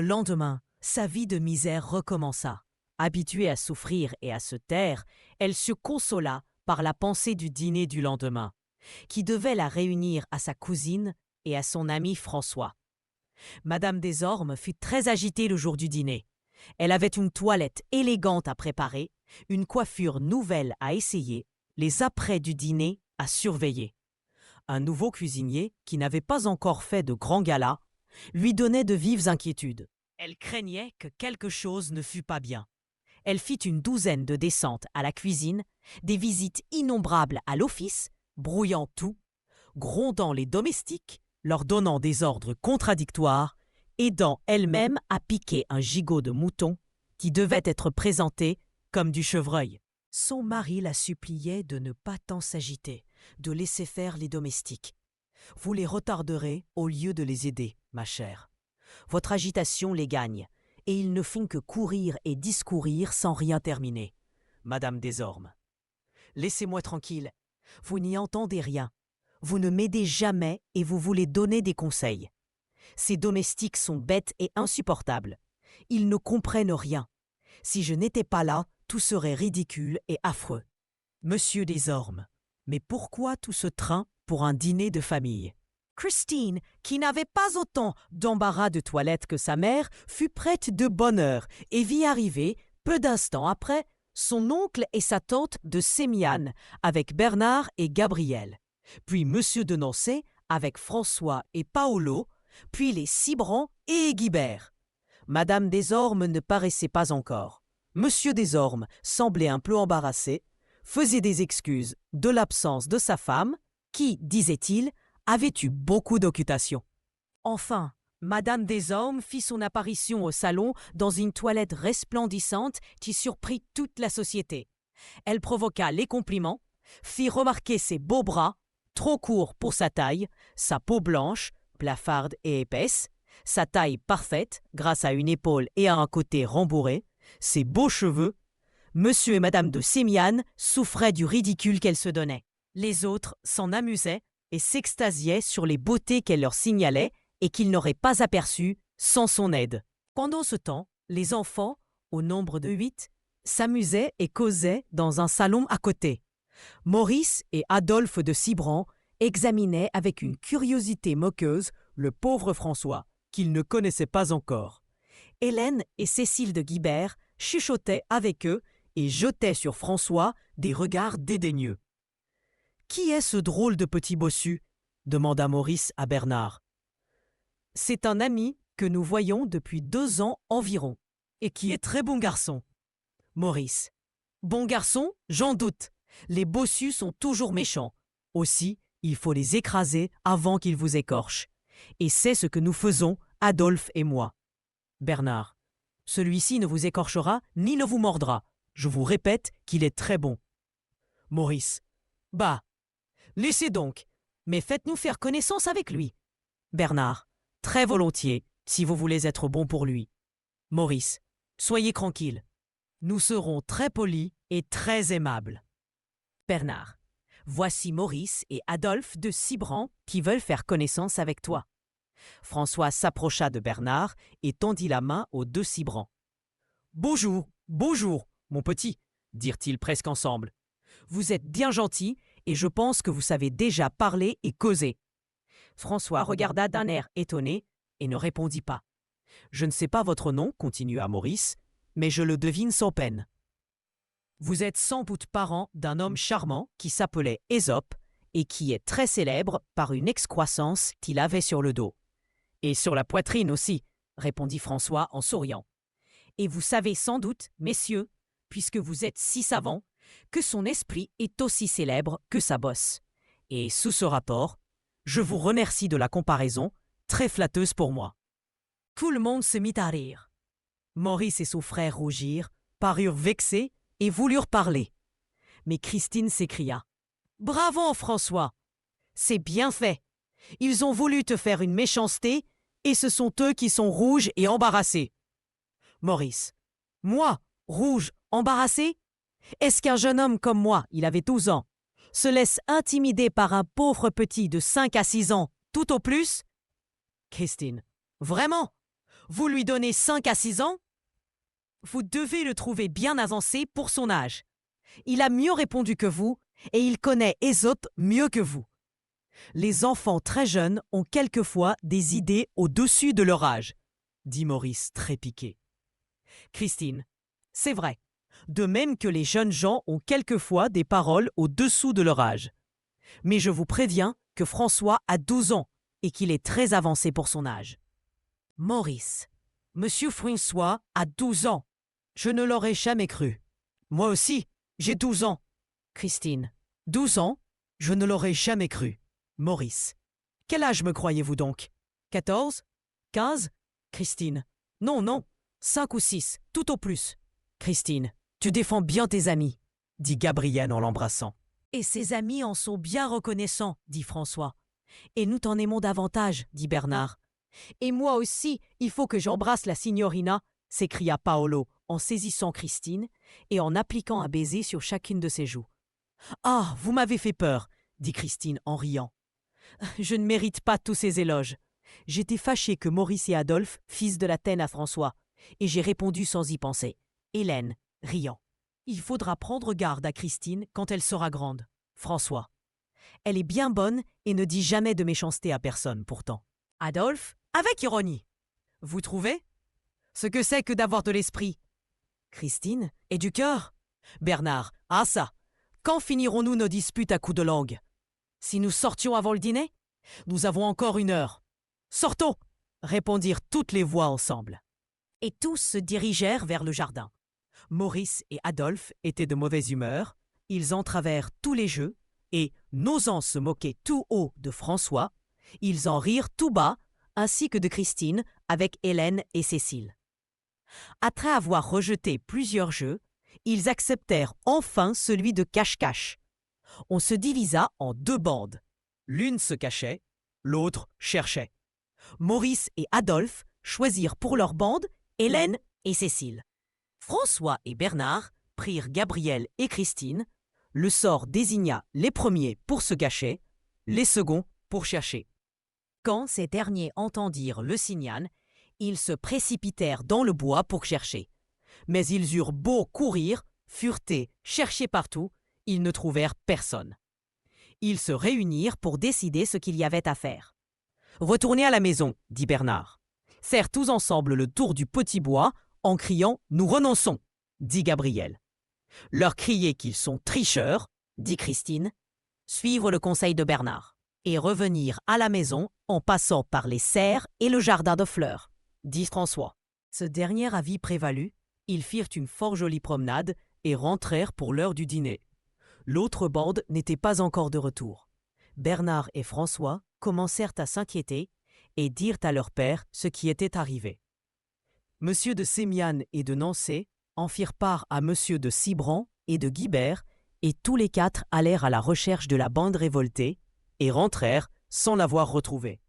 Le lendemain, sa vie de misère recommença. Habituée à souffrir et à se taire, elle se consola par la pensée du dîner du lendemain, qui devait la réunir à sa cousine et à son ami François. Madame Desormes fut très agitée le jour du dîner. Elle avait une toilette élégante à préparer, une coiffure nouvelle à essayer, les apprêts du dîner à surveiller. Un nouveau cuisinier, qui n'avait pas encore fait de grand gala, lui donnait de vives inquiétudes. Elle craignait que quelque chose ne fût pas bien. Elle fit une douzaine de descentes à la cuisine, des visites innombrables à l'office, brouillant tout, grondant les domestiques, leur donnant des ordres contradictoires, aidant elle-même à piquer un gigot de mouton qui devait être présenté comme du chevreuil. Son mari la suppliait de ne pas tant s'agiter, de laisser faire les domestiques. « Vous les retarderez au lieu de les aider, ma chère. Votre agitation les gagne, et ils ne font que courir et discourir sans rien terminer. Madame Desormes, laissez-moi tranquille. Vous n'y entendez rien. Vous ne m'aidez jamais et vous voulez donner des conseils. Ces domestiques sont bêtes et insupportables. Ils ne comprennent rien. Si je n'étais pas là, tout serait ridicule et affreux. Monsieur Desormes, mais pourquoi tout ce train pour un dîner de famille ? Christine, qui n'avait pas autant d'embarras de toilette que sa mère, fut prête de bonne heure et vit arriver, peu d'instants après, son oncle et sa tante de Sémiane, avec Bernard et Gabriel, puis Monsieur de Nancy avec François et Paolo, puis les Cibrand et Guibert. Madame Desormes ne paraissait pas encore. Monsieur Desormes semblait un peu embarrassé, faisait des excuses de l'absence de sa femme, qui, disait-il, avait eu beaucoup d'occupations. Enfin, Madame Desormes fit son apparition au salon dans une toilette resplendissante qui surprit toute la société. Elle provoqua les compliments, fit remarquer ses beaux bras, trop courts pour sa taille, sa peau blanche, blafarde et épaisse, sa taille parfaite grâce à une épaule et à un côté rembourré, ses beaux cheveux. Monsieur et Madame de Sémiane souffraient du ridicule qu'elle se donnait. Les autres s'en amusaient et s'extasiaient sur les beautés qu'elle leur signalait et qu'ils n'auraient pas aperçues sans son aide. Pendant ce temps, les enfants, au nombre de 8, s'amusaient et causaient dans un salon à côté. Maurice et Adolphe de Cibrand examinaient avec une curiosité moqueuse le pauvre François, qu'ils ne connaissaient pas encore. Hélène et Cécile de Guibert chuchotaient avec eux et jetaient sur François des regards dédaigneux. « Qui est ce drôle de petit bossu » demanda Maurice à Bernard. « C'est un ami que nous voyons depuis 2 ans environ, et qui est très bon garçon. » Maurice. « Bon garçon, j'en doute. Les bossus sont toujours méchants. Aussi, il faut les écraser avant qu'ils vous écorchent. Et c'est ce que nous faisons, Adolphe et moi. » Bernard. « Celui-ci ne vous écorchera ni ne vous mordra. Je vous répète qu'il est très bon. » Maurice. « Bah, laissez donc, mais faites-nous faire connaissance avec lui. » Bernard. « Très volontiers, si vous voulez être bon pour lui. » Maurice. « Soyez tranquille. Nous serons très polis et très aimables. » Bernard. « Voici Maurice et Adolphe de Cibrand qui veulent faire connaissance avec toi. » François s'approcha de Bernard et tendit la main aux 2 Cibrand. « Bonjour, bonjour, mon petit, dirent-ils presque ensemble. Vous êtes bien gentil et je pense que vous savez déjà parler et causer. » François regarda d'un air étonné et ne répondit pas. « Je ne sais pas votre nom, continua Maurice, mais je le devine sans peine. Vous êtes sans doute parent d'un homme charmant qui s'appelait Ésope et qui est très célèbre par une excroissance qu'il avait sur le dos. »« Et sur la poitrine aussi, » répondit François en souriant. « Et vous savez sans doute, messieurs, puisque vous êtes si savants, que son esprit est aussi célèbre que sa bosse. Et sous ce rapport, je vous remercie de la comparaison, très flatteuse pour moi. » Tout le monde se mit à rire. Maurice et son frère rougirent, parurent vexés et voulurent parler. Mais Christine s'écria. « Bravo, François! C'est bien fait! Ils ont voulu te faire une méchanceté et ce sont eux qui sont rouges et embarrassés. » Maurice. « Moi, rouge, embarrassé ? Est-ce qu'un jeune homme comme moi, il avait 12 ans, se laisse intimider par un pauvre petit de 5 à 6 ans, tout au plus ? » Christine. « Vraiment ? Vous lui donnez 5 à 6 ans? Vous devez le trouver bien avancé pour son âge. Il a mieux répondu que vous, et il connaît Ésope mieux que vous. Les enfants très jeunes ont quelquefois des idées au-dessus de leur âge, dit Maurice très piqué. Christine, c'est vrai, de même que les jeunes gens ont quelquefois des paroles au-dessous de leur âge. Mais je vous préviens que François a 12 ans et qu'il est très avancé pour son âge. Maurice, Monsieur François a 12 ans. Je ne l'aurais jamais cru. Moi aussi, j'ai 12 ans. Christine, 12 ans? Je ne l'aurais jamais cru. Maurice, quel âge me croyez-vous donc? 14? 15? Christine, non, non, 5 ou 6, tout au plus. Christine, tu défends bien tes amis, dit Gabriel en l'embrassant. Et ses amis en sont bien reconnaissants, dit François. Et nous t'en aimons davantage, dit Bernard. Et moi aussi, il faut que j'embrasse la signorina, s'écria Paolo en saisissant Christine et en appliquant un baiser sur chacune de ses joues. Ah, vous m'avez fait peur, dit Christine en riant. Je ne mérite pas tous ces éloges. J'étais fâchée que Maurice et Adolphe fissent de la peine à François, et j'ai répondu sans y penser. Hélène, riant. Il faudra prendre garde à Christine quand elle sera grande. François. Elle est bien bonne et ne dit jamais de méchanceté à personne, pourtant. Adolphe, avec ironie. Vous trouvez? Ce que c'est que d'avoir de l'esprit. Christine, et du cœur. Bernard, ah ça! Quand finirons-nous nos disputes à coups de langue? Si nous sortions avant le dîner? Nous avons encore 1 heure. Sortons! Répondirent toutes les voix ensemble. Et tous se dirigèrent vers le jardin. Maurice et Adolphe étaient de mauvaise humeur, ils entravèrent tous les jeux, et, n'osant se moquer tout haut de François, ils en rirent tout bas, ainsi que de Christine avec Hélène et Cécile. Après avoir rejeté plusieurs jeux, ils acceptèrent enfin celui de cache-cache. On se divisa en 2 bandes. L'une se cachait, l'autre cherchait. Maurice et Adolphe choisirent pour leur bande Hélène et Cécile. François et Bernard prirent Gabriel et Christine. Le sort désigna les premiers pour se cacher, les seconds pour chercher. Quand ces derniers entendirent le signal, ils se précipitèrent dans le bois pour chercher. Mais ils eurent beau courir, fureter, chercher partout, ils ne trouvèrent personne. Ils se réunirent pour décider ce qu'il y avait à faire. « Retournez à la maison, dit Bernard. Faire tous ensemble le tour du petit bois en criant « Nous renonçons !» dit Gabriel. Leur crier qu'ils sont tricheurs, dit Christine. Suivre le conseil de Bernard. Et revenir à la maison en passant par les serres et le jardin de fleurs, dit François. Ce dernier avis prévalut, ils firent une fort jolie promenade et rentrèrent pour l'heure du dîner. L'autre bande n'était pas encore de retour. Bernard et François commencèrent à s'inquiéter et dirent à leur père ce qui était arrivé. Monsieur de Sémiane et de Nancey en firent part à monsieur de Cibran et de Guibert, et tous les 4 allèrent à la recherche de la bande révoltée et rentrèrent sans l'avoir retrouvée.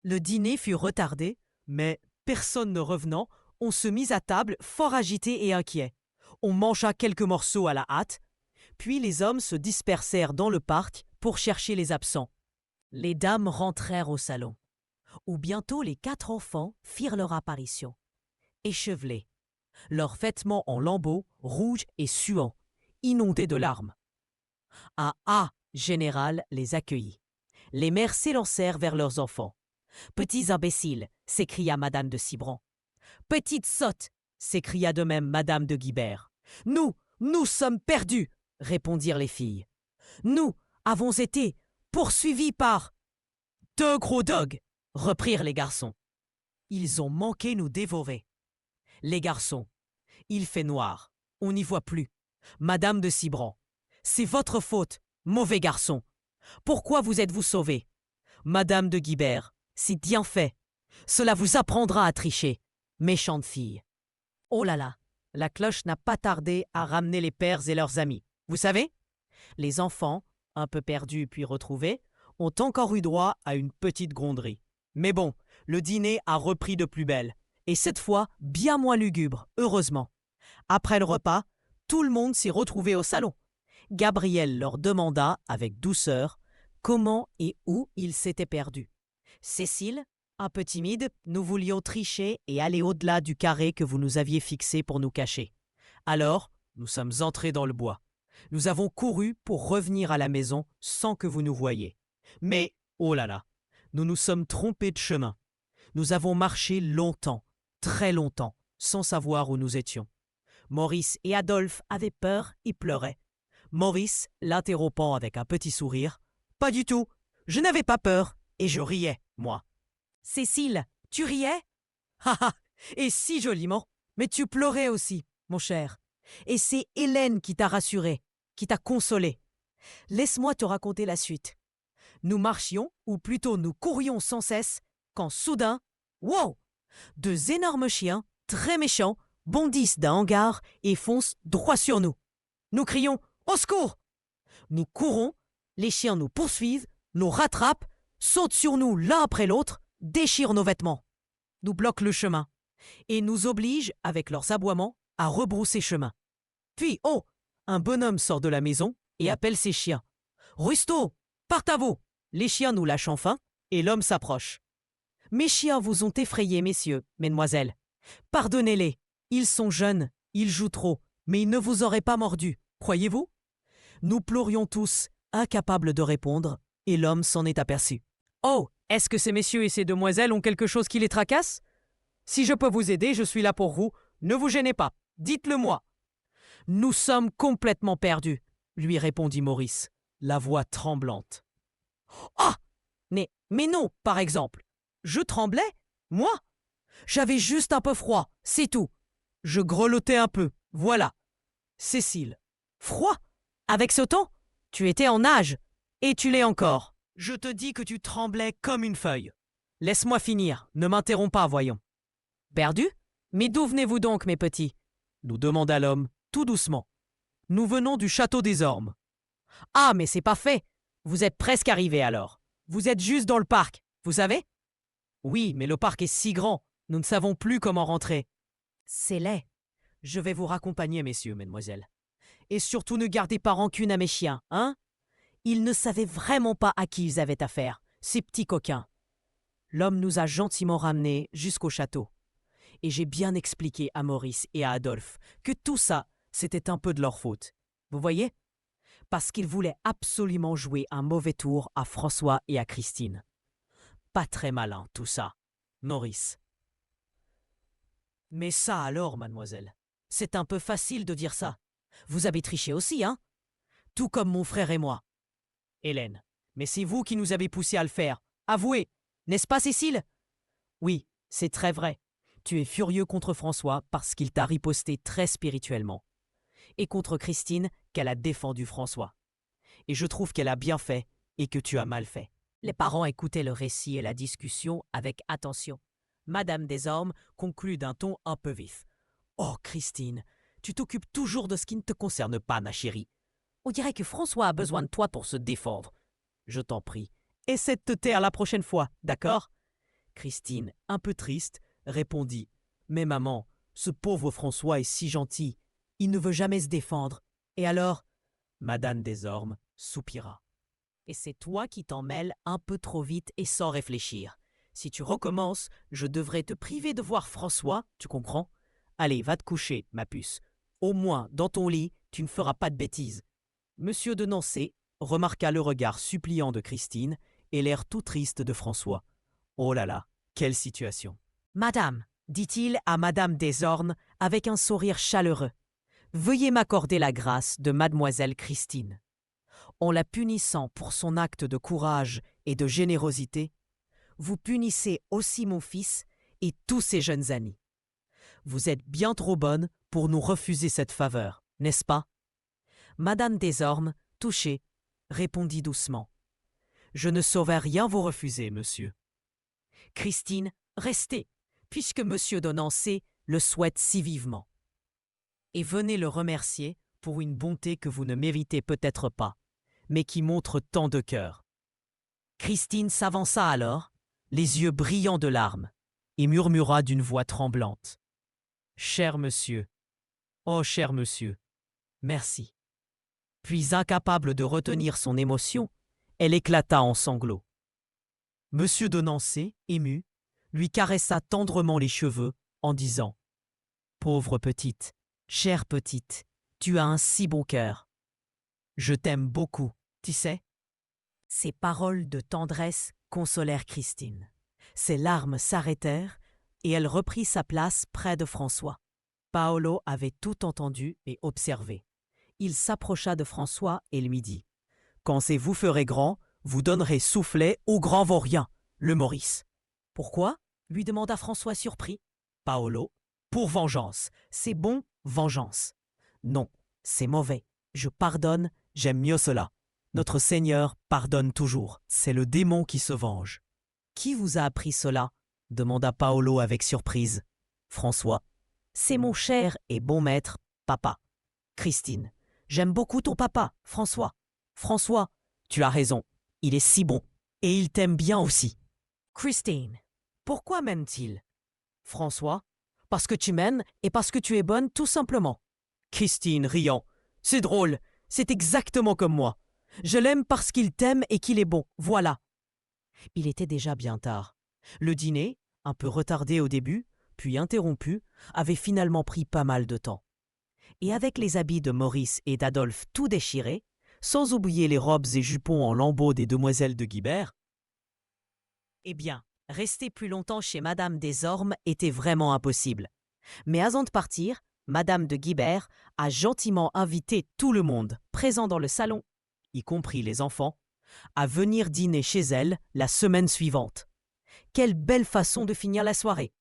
Le dîner fut retardé, mais, personne ne revenant, on se mit à table fort agité et inquiet. On mangea quelques morceaux à la hâte, puis les hommes se dispersèrent dans le parc pour chercher les absents. Les dames rentrèrent au salon, où bientôt les 4 enfants firent leur apparition. Échevelés, leurs vêtements en lambeaux, rouges et suants, inondés de larmes. Un « Ah !» général les accueillit. Les mères s'élancèrent vers leurs enfants. « Petits imbéciles !» s'écria madame de Cibran. « Petites sottes !» s'écria de même madame de Guibert. « Nous sommes perdus !» répondirent les filles. « Nous avons été poursuivis par… »« 2 gros dogues !» reprirent les garçons. « Ils ont manqué nous dévorer. » Les garçons. « Il fait noir, on n'y voit plus. » Madame de Cibran. « C'est votre faute, mauvais garçon. Pourquoi vous êtes-vous sauvés? » Madame de Guibert. « C'est bien fait. Cela vous apprendra à tricher, méchante fille. » Oh là là, la cloche n'a pas tardé à ramener les pères et leurs amis. Vous savez, les enfants, un peu perdus puis retrouvés, ont encore eu droit à une petite gronderie. Mais bon, le dîner a repris de plus belle, et cette fois bien moins lugubre, heureusement. Après le repas, tout le monde s'est retrouvé au salon. Gabriel leur demanda avec douceur comment et où ils s'étaient perdus. Cécile, Un peu timide, nous voulions tricher et aller au-delà du carré que vous nous aviez fixé pour nous cacher. Alors, nous sommes entrés dans le bois. Nous avons couru pour revenir à la maison sans que vous nous voyiez. Mais, oh là là, nous nous sommes trompés de chemin. Nous avons marché longtemps, très longtemps, sans savoir où nous étions. Maurice et Adolphe avaient peur et pleuraient. Maurice, l'interrompant avec un petit sourire, « Pas du tout, je n'avais pas peur, et je riais, moi. »« Cécile, tu riais ?»« Ha ha, et si joliment, mais tu pleurais aussi, mon cher. Et c'est Hélène qui t'a rassuré, qui t'a consolé. Laisse-moi te raconter la suite. Nous marchions, ou plutôt nous courions sans cesse, quand soudain, wow, deux énormes chiens, très méchants, bondissent d'un hangar et foncent droit sur nous. Nous crions « Au secours !» Nous courons, les chiens nous poursuivent, nous rattrapent, sautent sur nous l'un après l'autre, déchirent nos vêtements, nous bloquent le chemin et nous obligent, avec leurs aboiements, à rebrousser chemin. Puis, oh, un bonhomme sort de la maison et appelle ses chiens. « Rusto, part à vous !» Les chiens nous lâchent enfin et l'homme s'approche. « Mes chiens vous ont effrayés, messieurs, mesdemoiselles. Pardonnez-les, ils sont jeunes, ils jouent trop, mais ils ne vous auraient pas mordu, croyez-vous ?» Nous pleurions tous, incapables de répondre, et l'homme s'en est aperçu. « Oh, est-ce que ces messieurs et ces demoiselles ont quelque chose qui les tracasse ? Si je peux vous aider, je suis là pour vous. Ne vous gênez pas, dites-le moi. »« Nous sommes complètement perdus, » lui répondit Maurice, la voix tremblante. « Ah ! Mais non, par exemple. Je tremblais, moi ? J'avais juste un peu froid, c'est tout. Je grelottais un peu, voilà. Cécile. Froid ? Avec ce temps ? Tu étais en nage. Et tu l'es encore. Je te dis que tu tremblais comme une feuille. Laisse-moi finir, ne m'interromps pas, voyons. Perdu ? Mais d'où venez-vous donc, mes petits ? Nous demanda l'homme, tout doucement. Nous venons du château des Ormes. Ah, mais c'est pas fait. Vous êtes presque arrivés alors. Vous êtes juste dans le parc, vous savez ? Oui, mais le parc est si grand, nous ne savons plus comment rentrer. C'est laid. Je vais vous raccompagner, messieurs, mesdemoiselles. Et surtout ne gardez pas rancune à mes chiens, hein ? Ils ne savaient vraiment pas à qui ils avaient affaire, ces petits coquins. L'homme nous a gentiment ramenés jusqu'au château. Et j'ai bien expliqué à Maurice et à Adolphe que tout ça, c'était un peu de leur faute. Vous voyez ? Parce qu'ils voulaient absolument jouer un mauvais tour à François et à Christine. Pas très malin, tout ça, Maurice. Mais ça alors, mademoiselle, c'est un peu facile de dire ça. Vous avez triché aussi, hein ? Tout comme mon frère et moi. Hélène, mais c'est vous qui nous avez poussés à le faire. Avouez, n'est-ce pas, Cécile ? Oui, c'est très vrai. Tu es furieux contre François parce qu'il t'a riposté très spirituellement. Et contre Christine qu'elle a défendu François. Et je trouve qu'elle a bien fait et que tu as mal fait. Les parents écoutaient le récit et la discussion avec attention. Madame Desormes conclut d'un ton un peu vif. « Oh, Christine, tu t'occupes toujours de ce qui ne te concerne pas, ma chérie. On dirait que François a besoin de toi pour se défendre. Je t'en prie, essaie de te taire la prochaine fois, d'accord ?» Christine, un peu triste, répondit. « Mais maman, ce pauvre François est si gentil. Il ne veut jamais se défendre. Et alors ?» Madame Desormes soupira. « Et c'est toi qui t'en mêles un peu trop vite et sans réfléchir. Si tu recommences, je devrais te priver de voir François, tu comprends ? Allez, va te coucher, ma puce. Au moins, dans ton lit, tu ne feras pas de bêtises. » Monsieur de Nancy remarqua le regard suppliant de Christine et l'air tout triste de François. Oh là là, quelle situation !« Madame, dit-il à Madame Desormes avec un sourire chaleureux, veuillez m'accorder la grâce de Mademoiselle Christine. En la punissant pour son acte de courage et de générosité, vous punissez aussi mon fils et tous ses jeunes amis. Vous êtes bien trop bonne pour nous refuser cette faveur, n'est-ce pas ? Madame Desormes, touchée, répondit doucement. « Je ne saurais rien vous refuser, monsieur. »« Christine, restez, puisque monsieur de Nancy le souhaite si vivement. Et venez le remercier pour une bonté que vous ne méritez peut-être pas, mais qui montre tant de cœur. » Christine s'avança alors, les yeux brillants de larmes, et murmura d'une voix tremblante. « Cher monsieur, oh cher monsieur, merci. » Puis, incapable de retenir son émotion, elle éclata en sanglots. Monsieur de Nancy, ému, lui caressa tendrement les cheveux en disant « Pauvre petite, chère petite, tu as un si bon cœur. Je t'aime beaucoup, tu sais. » Ces paroles de tendresse consolèrent Christine. Ses larmes s'arrêtèrent et elle reprit sa place près de François. Paolo avait tout entendu et observé. Il s'approcha de François et lui dit « Quand c'est vous ferez grand, vous donnerez soufflet au grand vaurien, le Maurice. » « Pourquoi ?» lui demanda François surpris. Paolo « Pour vengeance. C'est bon, vengeance. »« Non, c'est mauvais. Je pardonne, j'aime mieux cela. Notre Seigneur pardonne toujours. C'est le démon qui se venge. »« Qui vous a appris cela ?» demanda Paolo avec surprise. François. « C'est mon cher et bon maître, papa. » Christine. « J'aime beaucoup ton papa, François. »« François, tu as raison. Il est si bon. Et il t'aime bien aussi. » Christine. « Pourquoi m'aime-t-il » François. « Parce que tu m'aimes et parce que tu es bonne, tout simplement. » Christine, riant. « C'est drôle. C'est exactement comme moi. Je l'aime parce qu'il t'aime et qu'il est bon. Voilà. » Il était déjà bien tard. Le dîner, un peu retardé au début, puis interrompu, avait finalement pris pas mal de temps. Et avec les habits de Maurice et d'Adolphe tout déchirés, sans oublier les robes et jupons en lambeaux des demoiselles de Guibert, eh bien, rester plus longtemps chez Madame Desormes était vraiment impossible. Mais avant de partir, Madame de Guibert a gentiment invité tout le monde présent dans le salon, y compris les enfants, à venir dîner chez elle la semaine suivante. Quelle belle façon de finir la soirée!